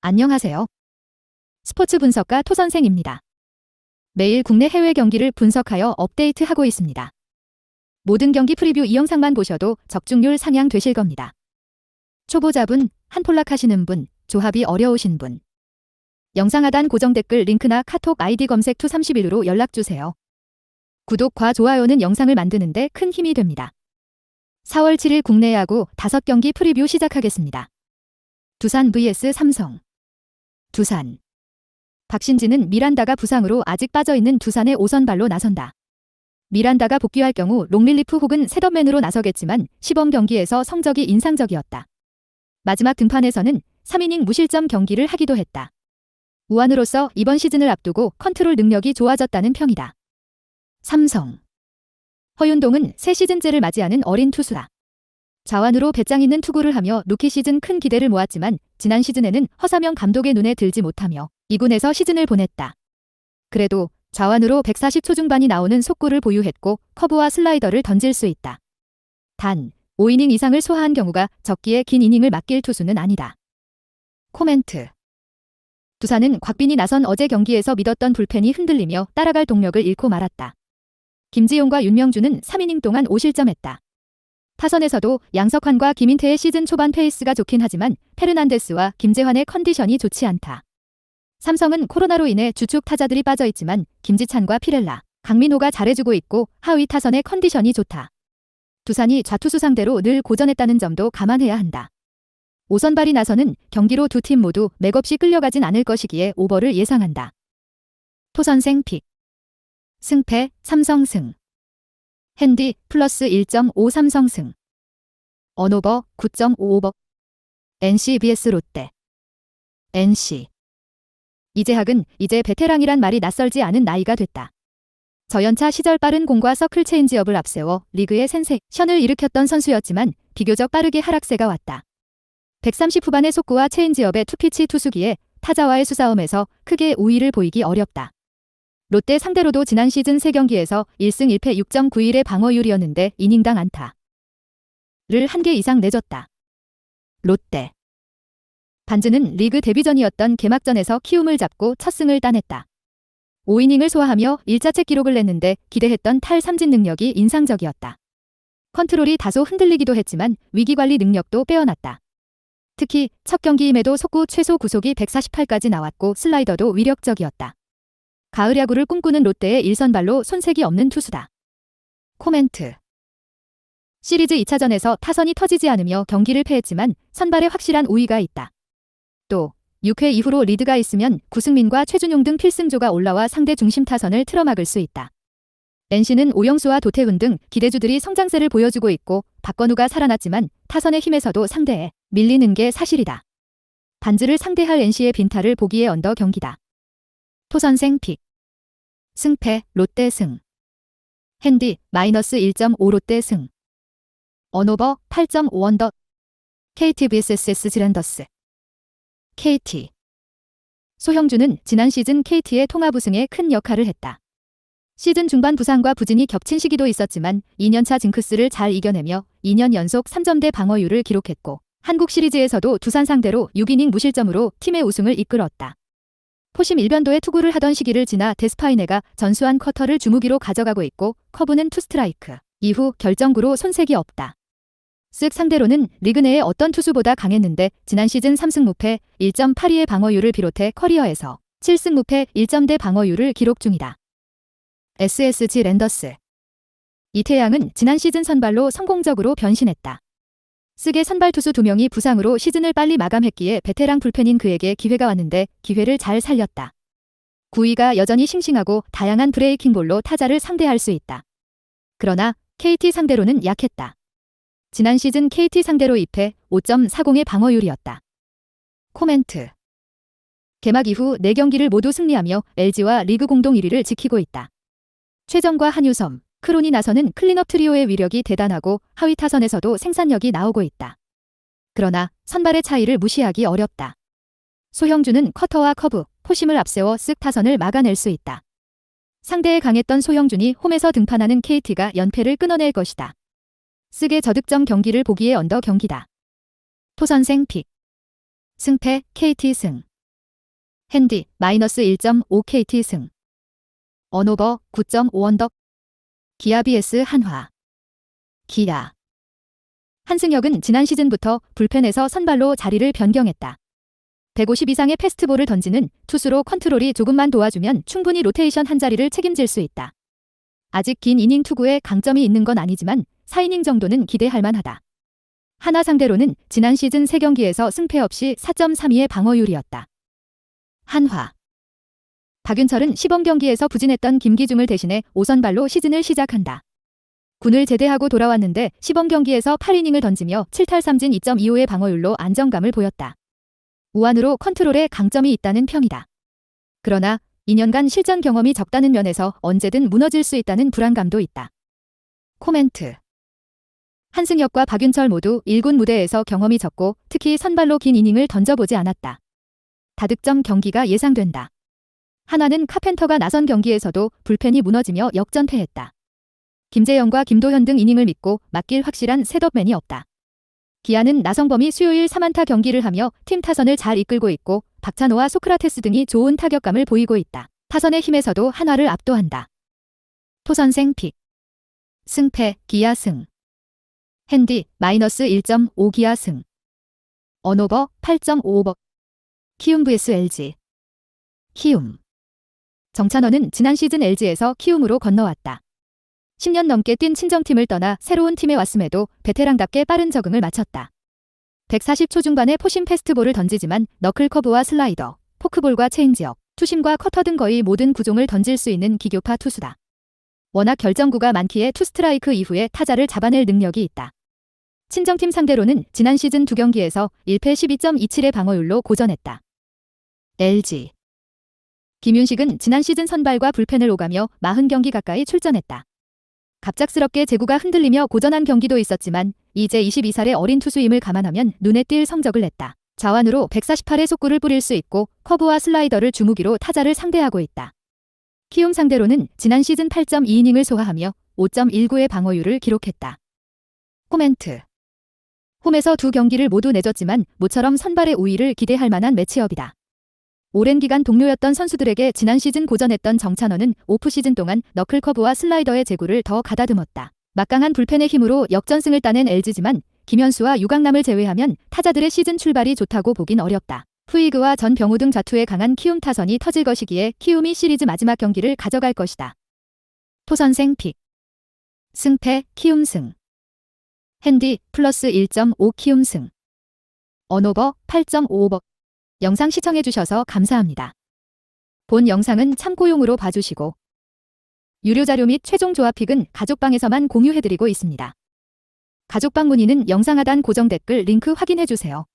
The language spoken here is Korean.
안녕하세요. 스포츠 분석가 토선생입니다. 매일 국내 해외 경기를 분석하여 업데이트하고 있습니다. 모든 경기 프리뷰 이 영상만 보셔도 적중률 상향 되실 겁니다. 초보자분, 한폴락 하시는 분, 조합이 어려우신 분. 영상 하단 고정 댓글 링크나 카톡 아이디 검색 투31로 연락주세요. 구독과 좋아요는 영상을 만드는데 큰 힘이 됩니다. 4월 7일 국내 야구 5경기 프리뷰 시작하겠습니다. 두산 vs 삼성. 두산. 박신지는 미란다가 부상으로 아직 빠져있는 두산의 5선발로 나선다. 미란다가 복귀할 경우 롱릴리프 혹은 셋업맨으로 나서겠지만 시범 경기에서 성적이 인상적이었다. 마지막 등판에서는 3이닝 무실점 경기를 하기도 했다. 우완으로서 이번 시즌을 앞두고 컨트롤 능력이 좋아졌다는 평이다. 삼성. 허윤동은 새 시즌째를 맞이하는 어린 투수다. 좌완으로 배짱 있는 투구를 하며 루키 시즌 큰 기대를 모았지만 지난 시즌에는 허사명 감독의 눈에 들지 못하며 2군에서 시즌을 보냈다. 그래도 좌완으로 140초 중반이 나오는 속구를 보유했고 커브와 슬라이더를 던질 수 있다. 단 5이닝 이상을 소화한 경우가 적기에 긴 이닝을 맡길 투수는 아니다. 코멘트. 두산은 곽빈이 나선 어제 경기에서 믿었던 불펜이 흔들리며 따라갈 동력을 잃고 말았다. 김지용과 윤명주는 3이닝 동안 5실점했다. 타선에서도 양석환과 김인태의 시즌 초반 페이스가 좋긴 하지만 페르난데스와 김재환의 컨디션이 좋지 않다. 삼성은 코로나로 인해 주축 타자들이 빠져있지만 김지찬과 피렐라, 강민호가 잘해주고 있고 하위 타선의 컨디션이 좋다. 두산이 좌투수 상대로 늘 고전했다는 점도 감안해야 한다. 5선발이 나서는 경기로 두 팀 모두 맥없이 끌려가진 않을 것이기에 오버를 예상한다. 토선생 픽. 승패 삼성 승. 핸디 플러스 1.5 삼성 승. 언오버 9.5 오버. NC vs 롯데. NC. 이재학은 이제 베테랑이란 말이 낯설지 않은 나이가 됐다. 저연차 시절 빠른 공과 서클 체인지업을 앞세워 리그의 센세이션을 일으켰던 선수였지만 비교적 빠르게 하락세가 왔다. 130 후반의 속구와 체인지업의 투피치 투수기에 타자와의 수싸움에서 크게 우위를 보이기 어렵다. 롯데 상대로도 지난 시즌 3경기에서 1승 1패 6.91의 방어율이었는데 이닝당 안타를 1개 이상 내줬다. 롯데. 반즈는 리그 데뷔전이었던 개막전에서 키움을 잡고 첫 승을 따냈다. 5이닝을 소화하며 1자책 기록을 냈는데 기대했던 탈삼진 능력이 인상적이었다. 컨트롤이 다소 흔들리기도 했지만 위기관리 능력도 빼어났다. 특히 첫 경기임에도 속구 최소 구속이 148까지 나왔고 슬라이더도 위력적이었다. 가을 야구를 꿈꾸는 롯데의 1선발로 손색이 없는 투수다. 코멘트. 시리즈 2차전에서 타선이 터지지 않으며 경기를 패했지만 선발에 확실한 우위가 있다. 또 6회 이후로 리드가 있으면 구승민과 최준용 등 필승조가 올라와 상대 중심 타선을 틀어막을 수 있다. NC는 오영수와 도태훈 등 기대주들이 성장세를 보여주고 있고 박건우가 살아났지만 타선의 힘에서도 상대에 밀리는 게 사실이다. 반즈를 상대할 NC의 빈타를 보기에 언더 경기다. 토선생 픽. 승패 롯데 승. 핸디 마이너스 1.5 롯데 승. 언오버 8.5 언더. KT vs 지랜더스. KT. 소형주는 지난 시즌 KT의 통합 우승에 큰 역할을 했다. 시즌 중반 부상과 부진이 겹친 시기도 있었지만 2년차 징크스를 잘 이겨내며 2년 연속 3점대 방어율을 기록했고 한국 시리즈에서도 두산 상대로 6이닝 무실점으로 팀의 우승을 이끌었다. 포심 일변도의 투구를 하던 시기를 지나 데스파이네가 전수한 커터를 주무기로 가져가고 있고 커브는 투스트라이크 이후 결정구로 손색이 없다. 쓱 상대로는 리그 내의 어떤 투수보다 강했는데 지난 시즌 3승 무패 1.82의 방어율을 비롯해 커리어에서 7승 무패 1점대 방어율을 기록 중이다. SSG 랜더스. 이태양은 지난 시즌 선발로 성공적으로 변신했다. 쓱의 선발 투수 2명이 부상으로 시즌을 빨리 마감했기에 베테랑 불펜인 그에게 기회가 왔는데 기회를 잘 살렸다. 구위가 여전히 싱싱하고 다양한 브레이킹볼로 타자를 상대할 수 있다. 그러나 KT 상대로는 약했다. 지난 시즌 KT 상대로 2패 5.40의 방어율이었다. 코멘트. 개막 이후 4경기를 모두 승리하며 LG와 리그 공동 1위를 지키고 있다. 최정과 한유섬, 크론이 나서는 클린업 트리오의 위력이 대단하고 하위 타선에서도 생산력이 나오고 있다. 그러나 선발의 차이를 무시하기 어렵다. 소형주는 커터와 커브, 포심을 앞세워 쓱 타선을 막아낼 수 있다. 상대에 강했던 소형준이 홈에서 등판하는 KT가 연패를 끊어낼 것이다. 쓱의 저득점 경기를 보기에 언더 경기다. 토선생 픽. 승패 KT 승. 핸디 -1.5 KT 승. 언오버 9.5 언덕. 기아 vs 한화. 기아. 한승혁은 지난 시즌부터 불펜에서 선발로 자리를 변경했다. 150 이상의 패스트볼을 던지는 투수로 컨트롤이 조금만 도와주면 충분히 로테이션 한 자리를 책임질 수 있다. 아직 긴 이닝 투구에 강점이 있는 건 아니지만 4이닝 정도는 기대할 만하다. 한화 상대로는 지난 시즌 3경기에서 승패 없이 4.32의 방어율이었다. 한화. 박윤철은 시범 경기에서 부진했던 김기중을 대신해 5선발로 시즌을 시작한다. 군을 제대하고 돌아왔는데 시범 경기에서 8이닝을 던지며 7탈 3진 2.25의 방어율로 안정감을 보였다. 우완으로 컨트롤에 강점이 있다는 평이다. 그러나 2년간 실전 경험이 적다는 면에서 언제든 무너질 수 있다는 불안감도 있다. 코멘트. 한승혁과 박윤철 모두 1군 무대에서 경험이 적고 특히 선발로 긴 이닝을 던져보지 않았다. 다득점 경기가 예상된다. 한화는 카펜터가 나선 경기에서도 불펜이 무너지며 역전패했다. 김재영과 김도현 등 이닝을 믿고 맡길 확실한 셋업맨이 없다. 기아는 나성범이 수요일 3안타 경기를 하며 팀 타선을 잘 이끌고 있고 박찬호와 소크라테스 등이 좋은 타격감을 보이고 있다. 타선의 힘에서도 한화를 압도한다. 토선생 픽. 승패 기아 승. 핸디 -1.5 기아 승. 언오버 8.55버. 키움 vs LG. 키움. 정찬원은 지난 시즌 LG에서 키움으로 건너왔다. 10년 넘게 뛴 친정팀을 떠나 새로운 팀에 왔음에도 베테랑답게 빠른 적응을 마쳤다. 140초 중반에 포심 패스트볼을 던지지만 너클 커브와 슬라이더, 포크볼과 체인지업, 투심과 커터 등 거의 모든 구종을 던질 수 있는 기교파 투수다. 워낙 결정구가 많기에 투스트라이크 이후에 타자를 잡아낼 능력이 있다. 친정팀 상대로는 지난 시즌 2경기에서 1패 12.27의 방어율로 고전했다. LG. 김윤식은 지난 시즌 선발과 불펜을 오가며 40경기 가까이 출전했다. 갑작스럽게 제구가 흔들리며 고전한 경기도 있었지만 이제 22살의 어린 투수임을 감안하면 눈에 띌 성적을 냈다. 자완으로 148의 속구를 뿌릴 수 있고 커브와 슬라이더를 주무기로 타자를 상대하고 있다. 키움 상대로는 지난 시즌 8.2이닝을 소화하며 5.19의 방어율을 기록했다. 코멘트. 홈에서 2경기를 모두 내줬지만 모처럼 선발의 우위를 기대할 만한 매치업이다. 오랜 기간 동료였던 선수들에게 지난 시즌 고전했던 정찬원은 오프시즌 동안 너클커브와 슬라이더의 제구를 더 가다듬었다. 막강한 불펜의 힘으로 역전승을 따낸 LG지만 김현수와 유강남을 제외하면 타자들의 시즌 출발이 좋다고 보긴 어렵다. 푸이그와 전병우 등 좌투에 강한 키움 타선이 터질 것이기에 키움이 시리즈 마지막 경기를 가져갈 것이다. 토선생 픽. 승패 키움 승. 핸디 +1.5 키움 승. 언오버 8.55버. 영상 시청해주셔서 감사합니다. 본 영상은 참고용으로 봐주시고 유료 자료 및 최종 조합픽은 가족방에서만 공유해드리고 있습니다. 가족방 문의는 영상 하단 고정 댓글 링크 확인해주세요.